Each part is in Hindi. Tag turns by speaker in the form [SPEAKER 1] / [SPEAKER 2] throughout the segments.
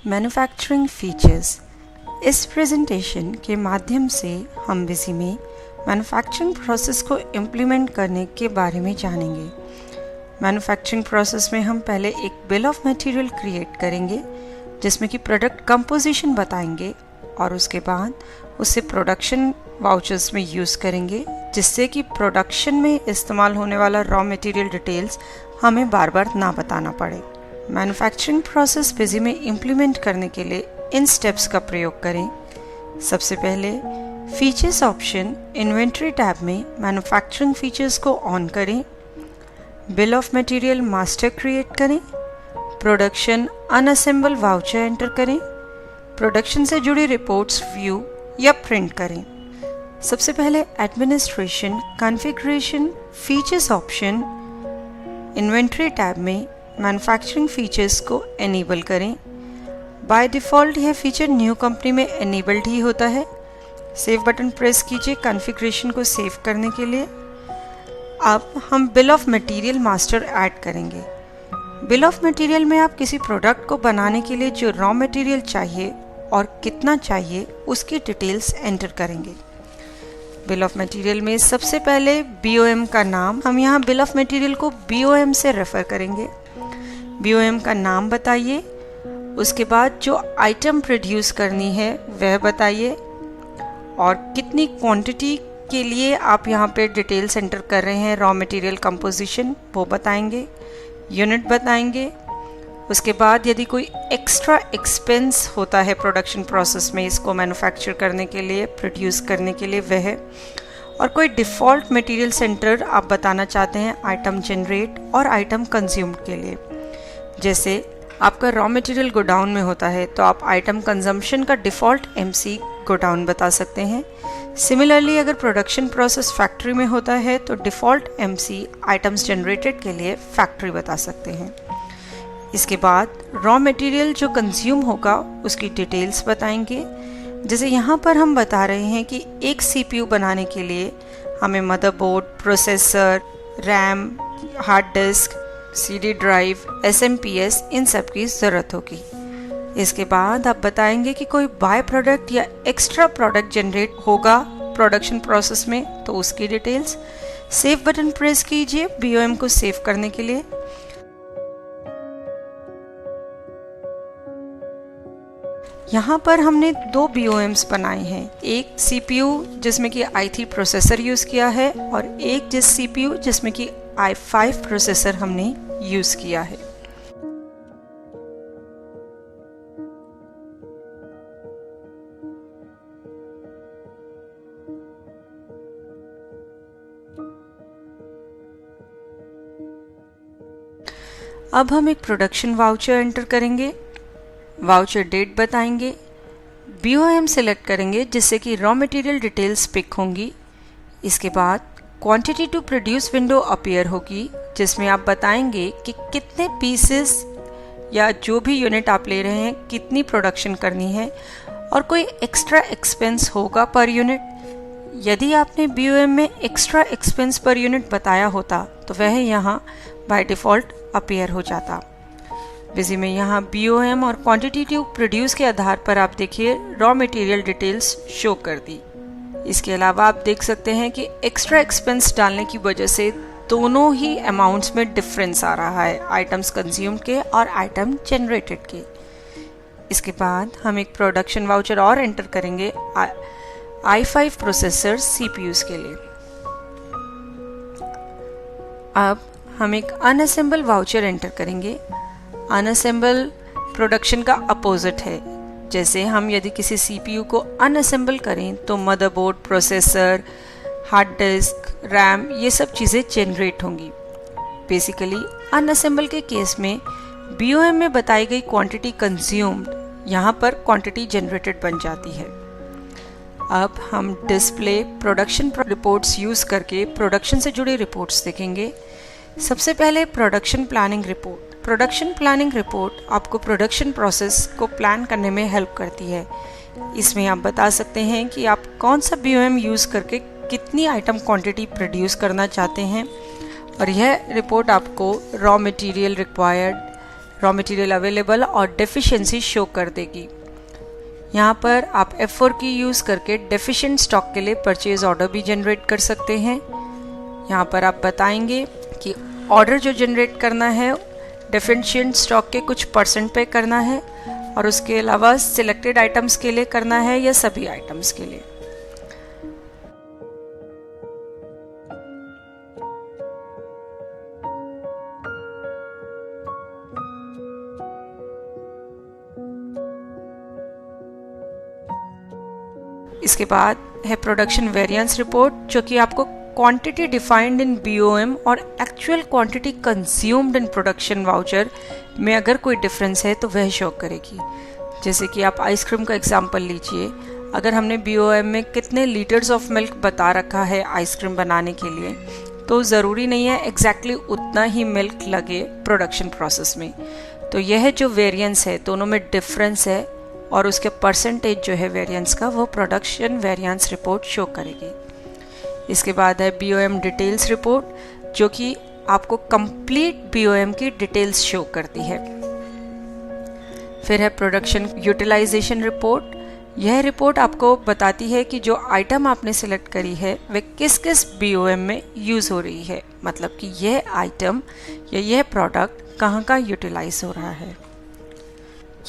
[SPEAKER 1] Manufacturing features. इस प्रेजेंटेशन के माध्यम से हम बिजी में मैन्युफैक्चरिंग प्रोसेस को इम्प्लीमेंट करने के बारे में जानेंगे। मैन्युफैक्चरिंग प्रोसेस में हम पहले एक बिल ऑफ मटेरियल क्रिएट करेंगे जिसमें कि प्रोडक्ट कंपोजिशन बताएंगे और उसके बाद उसे प्रोडक्शन वाउचर्स में यूज़ करेंगे जिससे कि प्रोडक्शन में इस्तेमाल होने वाला रॉ मटेरियल डिटेल्स हमें बार बार ना बताना पड़े। मैन्युफैक्चरिंग प्रोसेस बिजी में इम्प्लीमेंट करने के लिए इन स्टेप्स का प्रयोग करें। सबसे पहले फीचर्स ऑप्शन इन्वेंट्री टैब में मैन्युफैक्चरिंग फीचर्स को ऑन करें। Bill of material master create करें। प्रोडक्शन अनअसेंबल वाउचर एंटर करें। प्रोडक्शन से जुड़ी रिपोर्ट्स व्यू या प्रिंट करें। सबसे पहले administration configuration features option inventory tab में मैन्युफैक्चरिंग फीचर्स को एनेबल करें। बाय डिफ़ॉल्ट यह फीचर न्यू कंपनी में एनेबल्ड ही होता है। सेव बटन प्रेस कीजिए कॉन्फ़िगरेशन को सेव करने के लिए। अब हम bill of material master add करेंगे। बिल ऑफ मटेरियल में आप किसी प्रोडक्ट को बनाने के लिए जो रॉ मटेरियल चाहिए और कितना चाहिए उसकी डिटेल्स एंटर करेंगे। बिल ऑफ मटेरियल में सबसे पहले BOM का नाम, हम यहाँ बिल ऑफ मटेरियल को BOM से रेफ़र करेंगे। BOM का नाम बताइए, उसके बाद जो आइटम प्रोड्यूस करनी है वह बताइए और कितनी क्वांटिटी के लिए आप यहाँ पे डिटेल्स एंटर कर रहे हैं, रॉ मटेरियल कंपोजिशन वो बताएंगे, यूनिट बताएंगे। उसके बाद यदि कोई एक्स्ट्रा एक्सपेंस होता है प्रोडक्शन प्रोसेस में इसको मैन्युफैक्चर करने के लिए, प्रोड्यूस करने के लिए वह, और कोई डिफ़ॉल्ट मटेरियल सेंटर आप बताना चाहते हैं आइटम जनरेट और आइटम कंज्यूम्ड के लिए। जैसे आपका रॉ मटेरियल गोडाउन में होता है तो आप आइटम कंजम्पशन का डिफ़ॉल्ट MC गोडाउन बता सकते हैं। सिमिलरली अगर प्रोडक्शन प्रोसेस फैक्ट्री में होता है तो डिफ़ॉल्ट MC आइटम्स जनरेटेड के लिए फैक्ट्री बता सकते हैं। इसके बाद रॉ मटेरियल जो कंज्यूम होगा उसकी डिटेल्स बताएंगे। जैसे यहाँ पर हम बता रहे हैं कि एक CPU बनाने के लिए हमें motherboard, processor, RAM, hard disk, CD drive, SMPS इन सब की ज़रूरत होगी। इसके बाद आप बताएंगे कि कोई बाय प्रोडक्ट या एक्स्ट्रा प्रोडक्ट जनरेट होगा प्रोडक्शन प्रोसेस में तो उसकी डिटेल्स। सेव बटन प्रेस कीजिए BOM को सेव करने के लिए। यहाँ पर हमने दो BOMs बनाए हैं, एक CPU जिसमें कि i3 प्रोसेसर यूज़ किया है और एक CPU जिसमें कि i5 प्रोसेसर हमने यूज़ किया है। अब हम एक प्रोडक्शन वाउचर एंटर करेंगे। वाउचर डेट बताएंगे, BOM सेलेक्ट करेंगे जिससे कि रॉ मटेरियल डिटेल्स पिक होंगी। इसके बाद quantity to produce window appear होगी जिसमें आप बताएंगे कि कितने पीसेस या जो भी यूनिट आप ले रहे हैं कितनी प्रोडक्शन करनी है और कोई एक्स्ट्रा एक्सपेंस होगा पर यूनिट। यदि आपने BOM में एक्स्ट्रा एक्सपेंस पर यूनिट बताया होता तो वह यहाँ बाय डिफ़ॉल्ट अपीयर हो जाता। बिजी में यहाँ BOM और क्वांटिटी टू प्रोड्यूस के आधार पर आप देखिए रॉ मटेरियल डिटेल्स शो कर दी। इसके अलावा आप देख सकते हैं कि एक्स्ट्रा एक्सपेंस डालने की वजह से दोनों ही अमाउंट्स में डिफरेंस आ रहा है, आइटम्स कंज्यूम्ड के और आइटम जनरेटेड के। इसके बाद हम एक प्रोडक्शन वाउचर और एंटर करेंगे i5 प्रोसेसर CPUs के लिए। अब हम एक अनअसेंबल वाउचर एंटर करेंगे। अनअसेंबल प्रोडक्शन का अपोजिट है। जैसे हम यदि किसी CPU को अनअसेंबल करें तो motherboard, processor, hard disk, RAM ये सब चीज़ें जनरेट होंगी। बेसिकली अनअसेंबल के केस में BOM में बताई गई क्वांटिटी कंज्यूम्ड यहाँ पर क्वांटिटी जनरेटेड बन जाती है। अब हम डिस्प्ले प्रोडक्शन रिपोर्ट्स यूज़ करके प्रोडक्शन से जुड़ी रिपोर्ट्स देखेंगे। सबसे पहले production planning report. Production planning report आपको प्रोडक्शन प्रोसेस को प्लान करने में हेल्प करती है। इसमें आप बता सकते हैं कि आप कौन सा BOM यूज़ करके कितनी आइटम क्वांटिटी प्रोड्यूस करना चाहते हैं और यह रिपोर्ट आपको raw material required, raw material available और डेफिशिएंसी शो कर देगी। यहाँ पर आप F4 की यूज़ करके डेफिशिएंट स्टॉक के लिए परचेज ऑर्डर भी जनरेट कर सकते हैं। यहाँ पर आप बताएंगे कि ऑर्डर जो जनरेट करना है डेफिशिएंट स्टॉक के कुछ % पे करना है और उसके अलावा सिलेक्टेड आइटम्स के लिए करना है या सभी आइटम्स के लिए। इसके बाद है प्रोडक्शन वेरिएंस रिपोर्ट, जो कि आपको क्वांटिटी डिफाइंड इन BOM और actual quantity consumed in production voucher में अगर कोई डिफरेंस है तो वह शो करेगी। जैसे कि आप आइसक्रीम का एग्जांपल लीजिए, अगर हमने BOM में कितने लीटर्स ऑफ मिल्क बता रखा है आइसक्रीम बनाने के लिए, तो ज़रूरी नहीं है एग्जैक्टली उतना ही मिल्क लगे प्रोडक्शन प्रोसेस में। तो यह जो वेरिएंस है दोनों में डिफरेंस है और उसके % जो है वेरिएंस का वो प्रोडक्शन वेरिएंस रिपोर्ट शो करेगी। इसके बाद है BOM डिटेल्स रिपोर्ट, जो कि आपको कंप्लीट BOM की डिटेल्स शो करती है। फिर है प्रोडक्शन यूटिलाइजेशन रिपोर्ट। यह रिपोर्ट आपको बताती है कि जो आइटम आपने सिलेक्ट करी है वे किस किस BOM में यूज़ हो रही है, मतलब कि यह आइटम या यह प्रोडक्ट कहाँ का यूटिलाइज हो रहा है।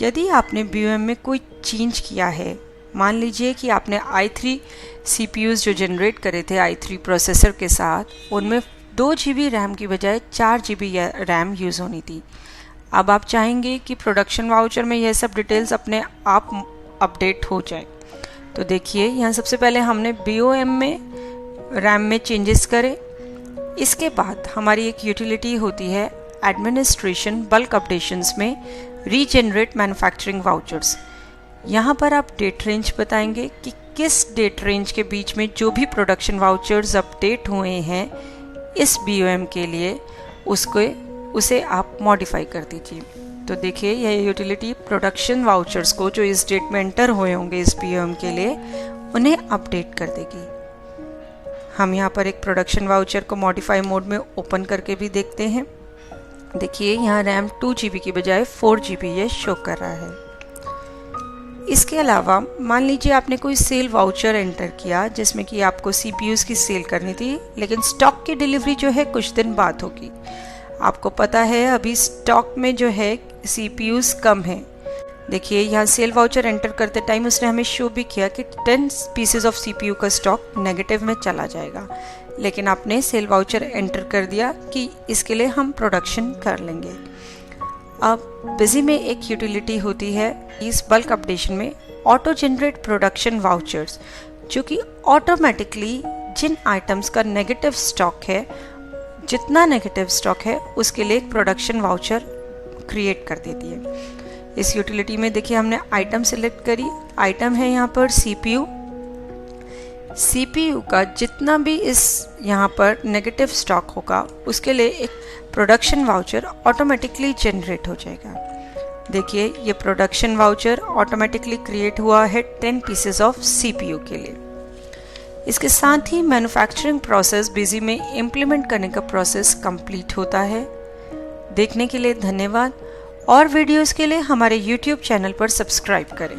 [SPEAKER 1] यदि आपने BOM में कोई चेंज किया है, मान लीजिए कि आपने i3 CPUs जो जनरेट करे थे i3 प्रोसेसर के साथ, उनमें 2 GB रैम की बजाय 4 GB रैम यूज़ होनी थी। अब आप चाहेंगे कि प्रोडक्शन वाउचर में यह सब डिटेल्स अपने आप अपडेट हो जाए। तो देखिए यहाँ सबसे पहले हमने BOM में रैम में चेंजेस करे। इसके बाद हमारी एक यूटिलिटी होती है एडमिनिस्ट्रेशन बल्क अपडेशंस में रीजनरेट मैन्युफैक्चरिंग वाउचर्स। यहाँ पर आप डेट रेंज बताएंगे कि किस डेट रेंज के बीच में जो भी प्रोडक्शन वाउचर्स अपडेट हुए हैं इस BOM के लिए उसे आप मॉडिफाई कर दीजिए। तो देखिए यह यूटिलिटी प्रोडक्शन वाउचर्स को जो इस डेट में एंटर हुए होंगे इस BOM के लिए उन्हें अपडेट कर देगी। हम यहाँ पर एक प्रोडक्शन वाउचर को मॉडिफाई मोड में ओपन करके भी देखते हैं। देखिए यहाँ रैम 2 GB की बजाय 4 GB ये शो कर रहा है। इसके अलावा मान लीजिए आपने कोई सेल वाउचर एंटर किया जिसमें कि आपको CPUs की सेल करनी थी, लेकिन स्टॉक की डिलीवरी जो है कुछ दिन बाद होगी। आपको पता है अभी स्टॉक में जो है CPUs कम है। देखिए यहाँ सेल वाउचर एंटर करते टाइम उसने हमें शो भी किया कि 10 पीसेज ऑफ CPU का स्टॉक नेगेटिव में चला जाएगा, लेकिन आपने सेल वाउचर एंटर कर दिया कि इसके लिए हम प्रोडक्शन कर लेंगे। अब बिजी में एक यूटिलिटी होती है इस बल्क अपडेशन में ऑटो जनरेट प्रोडक्शन वाउचर्स, जो कि ऑटोमेटिकली जिन आइटम्स का नेगेटिव स्टॉक है, जितना नेगेटिव स्टॉक है उसके लिए एक प्रोडक्शन वाउचर क्रिएट कर देती है। इस यूटिलिटी में देखिए हमने आइटम सिलेक्ट करी। आइटम है यहाँ पर CPU का जितना भी इस यहाँ पर नेगेटिव स्टॉक होगा उसके लिए एक प्रोडक्शन वाउचर ऑटोमेटिकली जनरेट हो जाएगा। देखिए ये प्रोडक्शन वाउचर ऑटोमेटिकली क्रिएट हुआ है 10 पीसेस ऑफ CPU के लिए। इसके साथ ही मैन्युफैक्चरिंग प्रोसेस बिजी में इम्प्लीमेंट करने का प्रोसेस कंप्लीट होता है। देखने के लिए धन्यवाद और वीडियोस के लिए हमारे YouTube चैनल पर सब्सक्राइब करें।